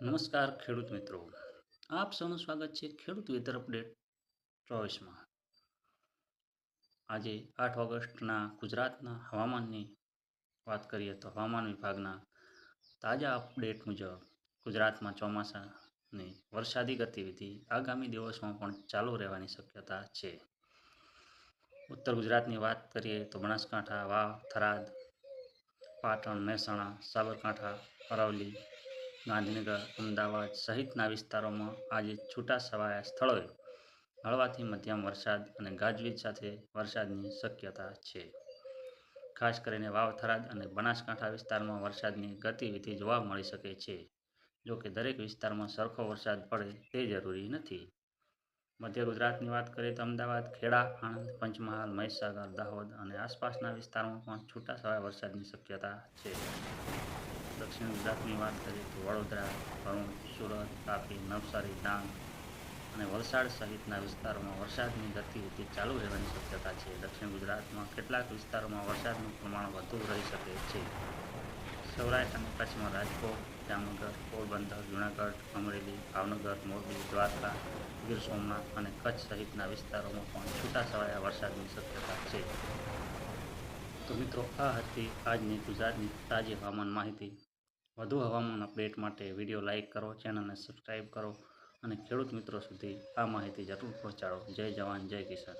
નમસ્કાર ખેડૂત મિત્રો, આપ સૌનું સ્વાગત છે ખેડૂત વેધર અપડેટ 24માં. આજે 8 ઓગસ્ટના ગુજરાતના હવામાનની વાત કરીએ તો હવામાન વિભાગના તાજા અપડેટ મુજબ ગુજરાતમાં ચોમાસાની વરસાદી ગતિવિધિ આગામી દિવસોમાં પણ ચાલુ રહેવાની શક્યતા છે. ઉત્તર ગુજરાતની વાત કરીએ તો બનાસકાંઠા, વાવ, થરાદ, પાટણ, મહેસાણા, સાબરકાંઠા, અરવલ્લી, ગાંધીનગર, અમદાવાદ સહિતના વિસ્તારોમાં આજે છૂટાછવાયા સ્થળોએ હળવાથી મધ્યમ વરસાદ અને ગાજવીજ સાથે વરસાદની શક્યતા છે. ખાસ કરીને વાવ, થરાદ અને બનાસકાંઠા વિસ્તારમાં વરસાદની ગતિવિધિ જોવા મળી શકે છે. જોકે દરેક વિસ્તારમાં સરખો વરસાદ પડે તે જરૂરી નથી. મધ્ય ગુજરાતની વાત કરીએ તો અમદાવાદ, ખેડા, આણંદ, પંચમહાલ, મહીસાગર, દાહોદ અને આસપાસના વિસ્તારોમાં પણ છૂટાછવાયા વરસાદની શક્યતા છે. દક્ષિણ ગુજરાતની વાત કરીએ તો વડોદરા, ભરૂચ, સુરત, તાપી, નવસારી, ડાંગ અને વલસાડ સહિતના વિસ્તારોમાં વરસાદની ગતિવિધિ ચાલુ રહેવાની શક્યતા છે. દક્ષિણ ગુજરાતમાં કેટલાક વિસ્તારોમાં વરસાદનું પ્રમાણ વધુ રહી શકે છે. સૌરાષ્ટ્ર અને કચ્છમાં રાજકોટ, જામનગર, પોરબંદર, જૂનાગઢ, અમરેલી, ભાવનગર, મોરબી, દ્વારકા, ગીર સોમનાથ અને કચ્છ સહિતના વિસ્તારોમાં પણ છૂટાછવાયા વરસાદની શક્યતા છે. તો મિત્રો, આ હતી આજની ગુજરાતની તાજી હવામાન માહિતી. વધુ હવામાન અપડેટ માટે વિડીયો લાઇક કરો, ચેનલને સબસ્ક્રાઈબ કરો અને ખેડૂત મિત્રો સુધી આ માહિતી જરૂર પહોંચાડો. જય જવાન, જય કિસાન.